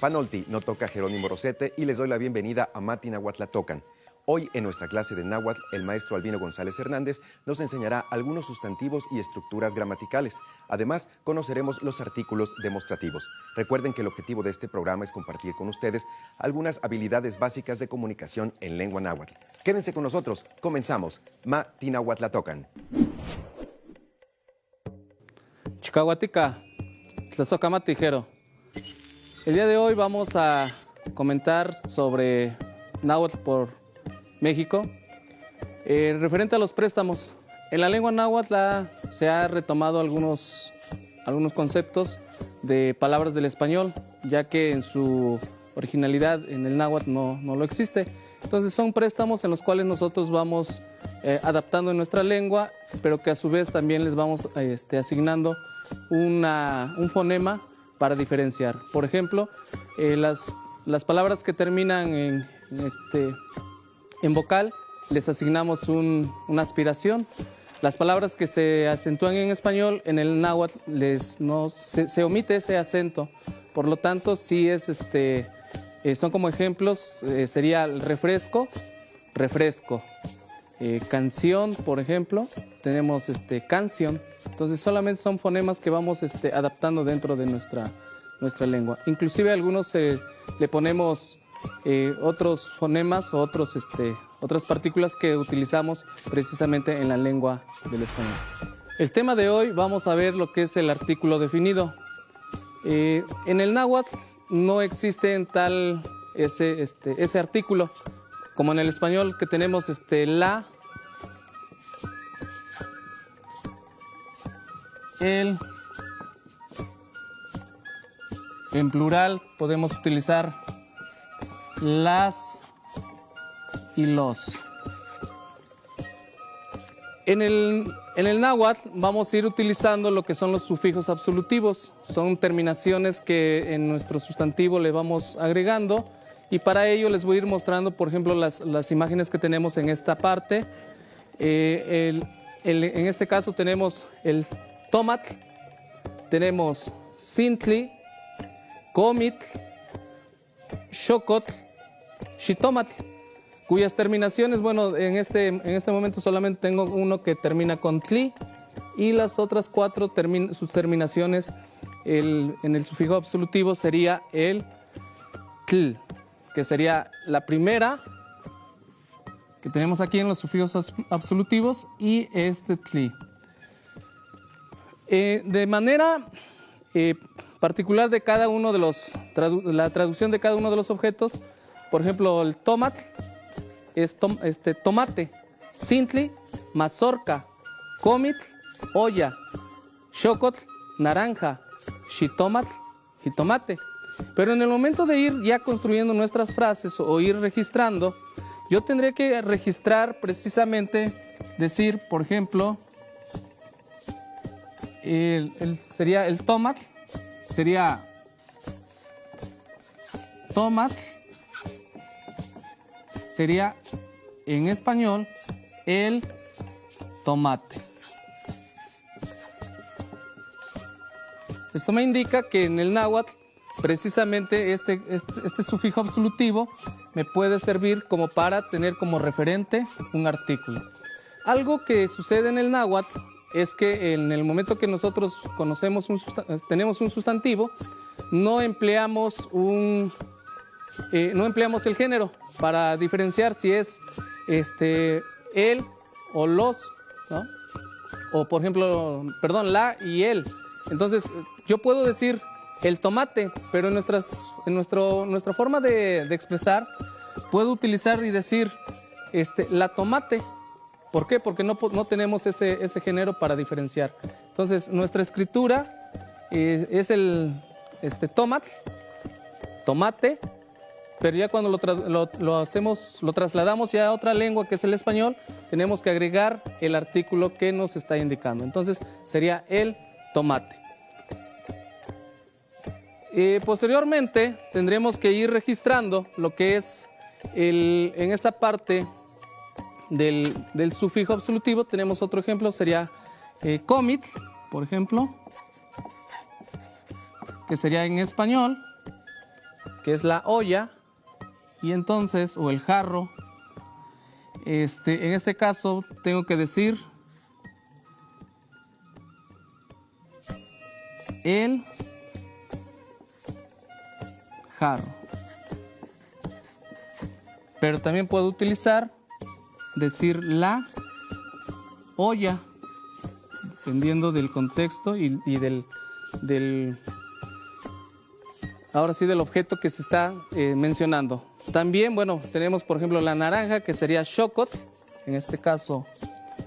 Panolti no toca Jerónimo Rosete y les doy la bienvenida a Mati Nahuatl Tlatocan. Hoy en nuestra clase de náhuatl, el maestro Albino González Hernández nos enseñará algunos sustantivos y estructuras gramaticales. Además, conoceremos los artículos demostrativos. Recuerden que el objetivo de este programa es compartir con ustedes algunas habilidades básicas de comunicación en lengua náhuatl. Quédense con nosotros. Comenzamos. Mati Nahuatl Tlatocan. Chicahuatica, Tlazocamati Jero. El día de hoy vamos a comentar sobre náhuatl por México, referente a los préstamos. En la lengua náhuatl se ha retomado algunos conceptos de palabras del español, ya que en su originalidad en el náhuatl no lo existe. Entonces son préstamos en los cuales nosotros vamos adaptando en nuestra lengua, pero que a su vez también les vamos asignando un fonema para diferenciar. Por ejemplo, las palabras que terminan en vocal les asignamos una aspiración. Las palabras que se acentúan en español, en el náhuatl se omite ese acento. Por lo tanto, sí son como ejemplos, sería el refresco, canción, por ejemplo, tenemos canción. Entonces solamente son fonemas que vamos adaptando dentro de nuestra lengua. Inclusive algunos le ponemos otros fonemas o otras partículas que utilizamos precisamente en la lengua del español. El tema de hoy vamos a ver lo que es el artículo definido. En el náhuatl no existe en tal ese artículo como en el español, que tenemos la, el. En plural podemos utilizar las y los. En el náhuatl vamos a ir utilizando lo que son los sufijos absolutivos. Son terminaciones que en nuestro sustantivo le vamos agregando, y para ello les voy a ir mostrando, por ejemplo, las imágenes que tenemos en esta parte. En este caso tenemos el tomatl, tenemos sintli, comitl, xocotl, xitomatl, cuyas terminaciones, bueno, en este momento solamente tengo uno que termina con tli, y las otras cuatro sus terminaciones en el sufijo absolutivo sería el tl, que sería la primera que tenemos aquí en los sufijos absolutivos, y tli. De manera particular de cada uno de la traducción de cada uno de los objetos, por ejemplo, el tomatl es tomate, sintli, mazorca, comitl, olla, xocotl, naranja, xitomatl, jitomate. Pero en el momento de ir ya construyendo nuestras frases o ir registrando, yo tendría que registrar precisamente, decir, por ejemplo, sería el tomatl, sería tomatl, sería en español el tomate. Esto me indica que en el náhuatl precisamente este sufijo absolutivo me puede servir como para tener como referente un artículo. Algo que sucede en el náhuatl es que en el momento que nosotros tenemos un sustantivo, no empleamos el género para diferenciar si es el o los, ¿no? O por ejemplo, la y el. Entonces yo puedo decir el tomate, pero en nuestra forma de expresar puedo utilizar y decir la tomate. ¿Por qué? Porque no tenemos ese género para diferenciar. Entonces nuestra escritura es el tomate, pero ya cuando lo trasladamos ya a otra lengua, que es el español, tenemos que agregar el artículo que nos está indicando. Entonces sería el tomate. Posteriormente tendremos que ir registrando lo que es en esta parte del sufijo absolutivo. Tenemos otro ejemplo, sería comitl, por ejemplo, que sería en español que es la olla, y entonces, o el jarro, en este caso tengo que decir el jarro. Pero también puedo utilizar, decir la olla, dependiendo del contexto y ahora sí, del objeto que se está mencionando. También, bueno, tenemos por ejemplo la naranja, que sería xocotl, en este caso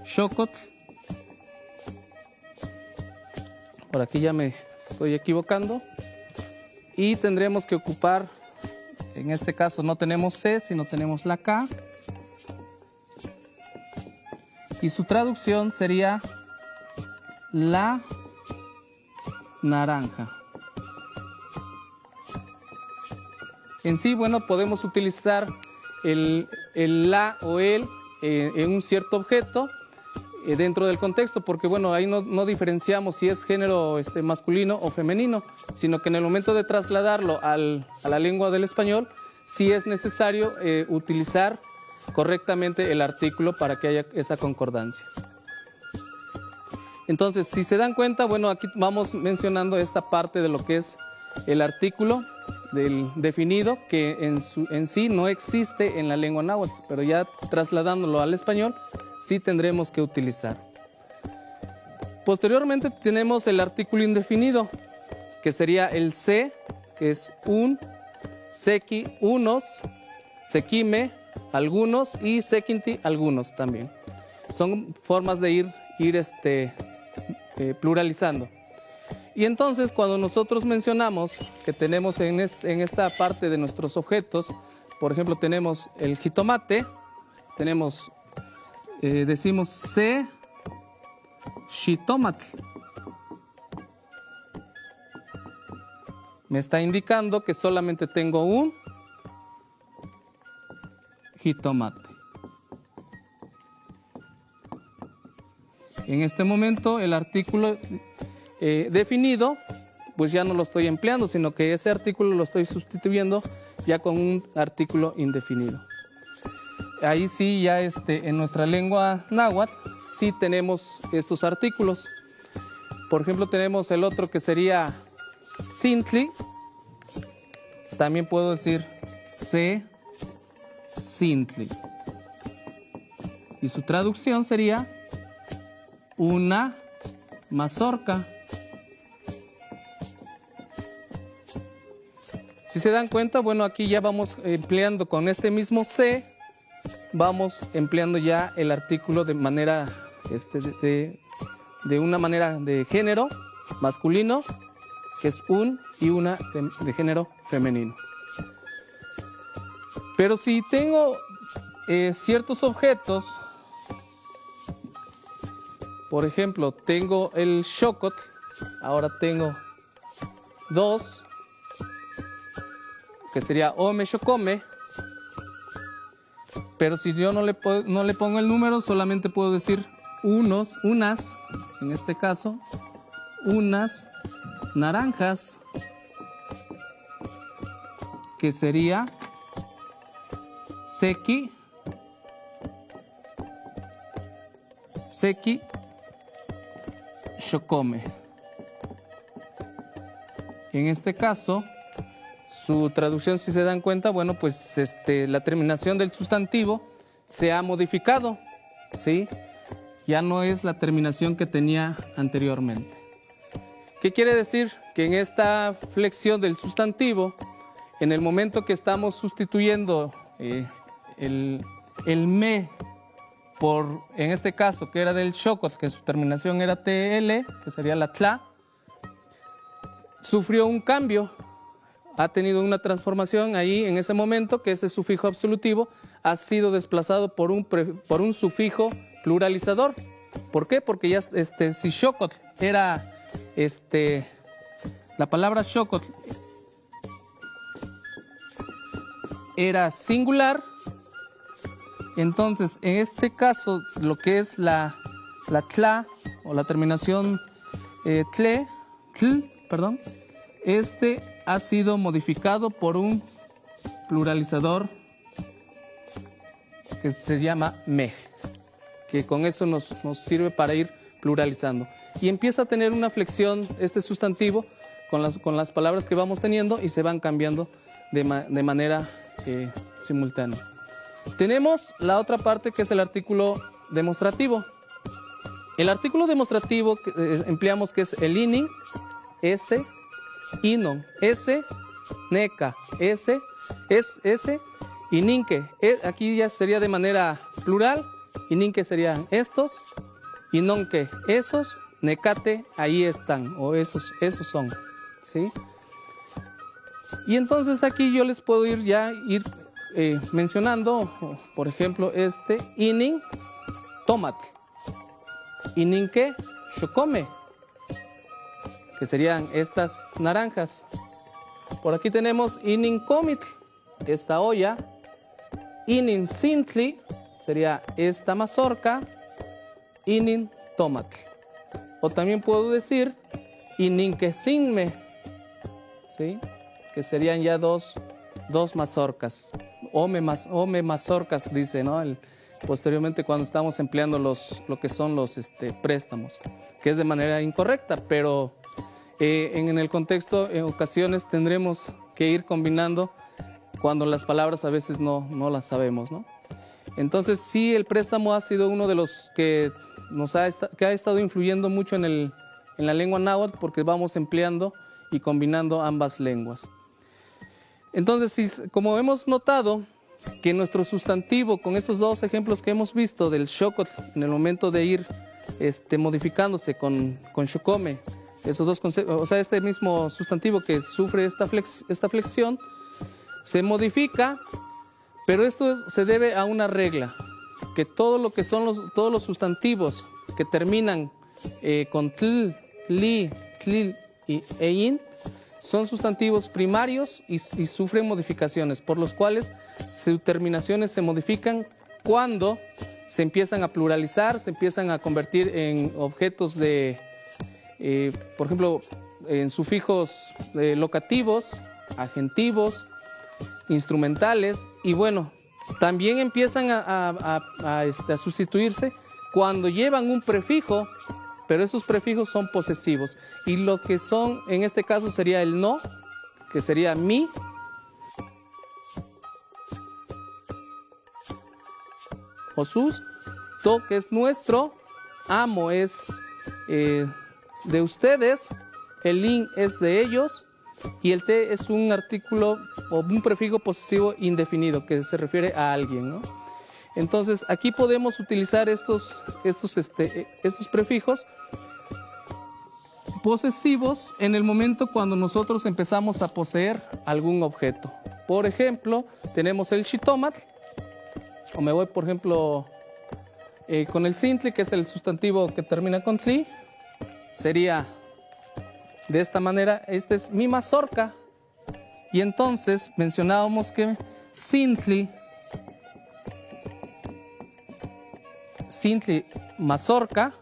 xocotl. Por aquí ya me estoy equivocando. Y tendremos que ocupar, en este caso no tenemos C, sino tenemos la K. Y su traducción sería la naranja. En sí, bueno, podemos utilizar el la o el en un cierto objeto dentro del contexto, porque bueno, ahí no diferenciamos si es género masculino o femenino, sino que en el momento de trasladarlo a la lengua del español, sí es necesario utilizar correctamente el artículo para que haya esa concordancia. Entonces, si se dan cuenta, bueno, aquí vamos mencionando esta parte de lo que es el artículo del definido, que en sí no existe en la lengua náhuatl, pero ya trasladándolo al español, sí tendremos que utilizar. Posteriormente tenemos el artículo indefinido, que sería el se, que es un, sequi, unos, sequime, algunos, y sequinti, algunos también. Son formas de ir pluralizando. Y entonces, cuando nosotros mencionamos que tenemos en esta parte de nuestros objetos, por ejemplo, tenemos el jitomate, decimos se xitomatl. Me está indicando que solamente tengo un jitomate. En este momento, el artículo definido, pues ya no lo estoy empleando, sino que ese artículo lo estoy sustituyendo ya con un artículo indefinido. Ahí sí, ya en nuestra lengua náhuatl, sí tenemos estos artículos. Por ejemplo, tenemos el otro que sería sintli. También puedo decir se sintli. Y su traducción sería una mazorca. Si se dan cuenta, bueno, aquí ya vamos empleando con este mismo se, vamos empleando ya el artículo de manera, de una manera de género masculino, que es un, y una de género femenino. Pero si tengo ciertos objetos, por ejemplo, tengo el xocotl, ahora tengo dos, que sería ome xocome, pero si yo no le pongo el número, solamente puedo decir unos, unas, en este caso, unas naranjas, que sería sequi xocome. En este caso, su traducción, si se dan cuenta, bueno, pues la terminación del sustantivo se ha modificado, ¿sí? Ya no es la terminación que tenía anteriormente. ¿Qué quiere decir? Que en esta flexión del sustantivo, en el momento que estamos sustituyendo el me por, en este caso, que era del xocotl, que su terminación era tl, que sería la tla, sufrió un cambio. Ha tenido una transformación ahí en ese momento, que ese sufijo absolutivo ha sido desplazado por un sufijo pluralizador. ¿Por qué? Porque ya si xocotl era la palabra xocotl era singular, entonces en este caso lo que es la tla o la terminación tle, tl, perdón, ha sido modificado por un pluralizador que se llama MEG, que con eso nos sirve para ir pluralizando. Y empieza a tener una flexión este sustantivo con las palabras que vamos teniendo y se van cambiando de manera simultánea. Tenemos la otra parte que es el artículo demostrativo. El artículo demostrativo que empleamos que es el inin, este, inon, ese, neca, ese, es ese, y ninque. Aquí ya sería de manera plural, y ninque serían estos, y nonque esos, necate ahí están, o esos son, ¿sí? Y entonces aquí yo les puedo ir mencionando, por ejemplo, este inin, tomate, ininque, chocome, que serían estas naranjas. Por aquí tenemos inin comitl, esta olla, inin sintli, sería esta mazorca, inin tomatl. O también puedo decir ininque sinme, ¿sí? Que serían ya dos mazorcas, ome mazorcas, dice, ¿no? Posteriormente cuando estamos empleando lo que son los préstamos, que es de manera incorrecta, pero en el contexto, en ocasiones tendremos que ir combinando cuando las palabras a veces no las sabemos, ¿no? Entonces sí, el préstamo ha sido uno de los que ha estado influyendo mucho en la lengua náhuatl, porque vamos empleando y combinando ambas lenguas. Entonces, como hemos notado que nuestro sustantivo, con estos dos ejemplos que hemos visto del xocotl, en el momento de ir modificándose con xocome, esos dos conceptos, o sea, este mismo sustantivo que sufre esta flexión, se modifica, pero esto se debe a una regla, que todo lo que son todos los sustantivos que terminan con tl, li, tlil e in, son sustantivos primarios y sufren modificaciones, por los cuales sus terminaciones se modifican cuando se empiezan a pluralizar, se empiezan a convertir en objetos por ejemplo, en sufijos locativos, agentivos, instrumentales, y bueno, también empiezan a sustituirse cuando llevan un prefijo, pero esos prefijos son posesivos, y lo que son en este caso sería el no, que sería mi, o sus, to, que es nuestro, amo es de ustedes, el in es de ellos, y el te es un artículo o un prefijo posesivo indefinido que se refiere a alguien, ¿no? Entonces aquí podemos utilizar estos prefijos posesivos en el momento cuando nosotros empezamos a poseer algún objeto. Por ejemplo, tenemos el xitomatl, o me voy, por ejemplo, con el sintli, que es el sustantivo que termina con tli, sería de esta manera, esta es mi mazorca, y entonces mencionábamos que sintli mazorca,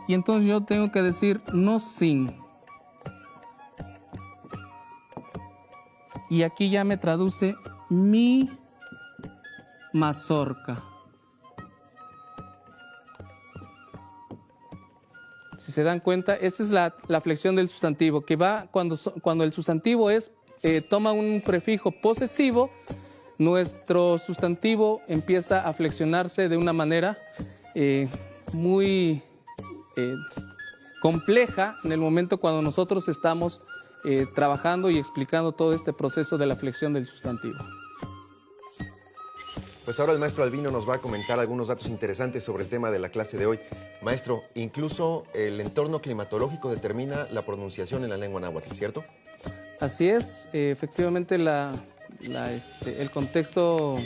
y entonces yo tengo que decir no sin, y aquí ya me traduce mi mazorca. Si se dan cuenta, esa es la flexión del sustantivo, que va cuando el sustantivo toma un prefijo posesivo, nuestro sustantivo empieza a flexionarse de una manera muy compleja en el momento cuando nosotros estamos trabajando y explicando todo este proceso de la flexión del sustantivo. Pues ahora el maestro Albino nos va a comentar algunos datos interesantes sobre el tema de la clase de hoy. Maestro, incluso el entorno climatológico determina la pronunciación en la lengua náhuatl, ¿cierto? Así es, efectivamente el contexto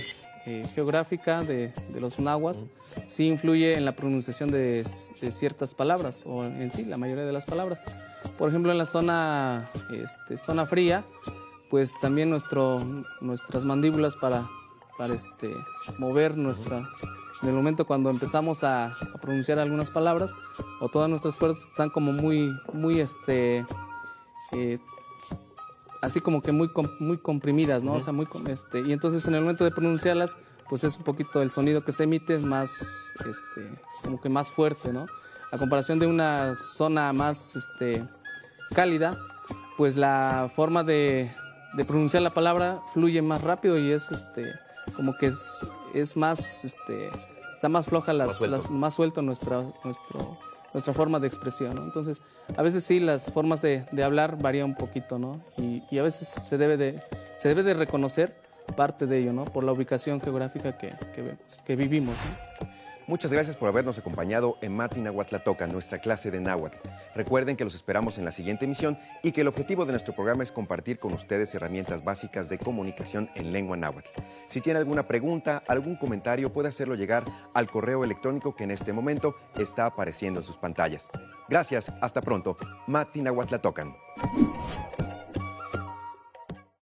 geográfica de los nahuas sí influye en la pronunciación de ciertas palabras, o en sí, la mayoría de las palabras. Por ejemplo, en la zona fría, pues también nuestras mandíbulas para mover en el momento cuando empezamos a pronunciar algunas palabras, o todas nuestras cuerdas están como muy así como que muy comprimidas, ¿no? O sea, y entonces en el momento de pronunciarlas, pues es un poquito el sonido que se emite es más, como que más fuerte, ¿no? A comparación de una zona más, cálida, pues la forma de pronunciar la palabra fluye más rápido y es, como que es más, está más floja, más suelto nuestra forma de expresión, ¿no? Entonces, a veces sí, las formas de hablar varían un poquito, ¿no? Y a veces se debe de reconocer parte de ello, ¿no? Por la ubicación geográfica que vivimos, ¿no? Muchas gracias por habernos acompañado en Mati Nahuatlatocan, nuestra clase de náhuatl. Recuerden que los esperamos en la siguiente emisión y que el objetivo de nuestro programa es compartir con ustedes herramientas básicas de comunicación en lengua náhuatl. Si tiene alguna pregunta, algún comentario, puede hacerlo llegar al correo electrónico que en este momento está apareciendo en sus pantallas. Gracias, hasta pronto. Mati Nahuatlatocan.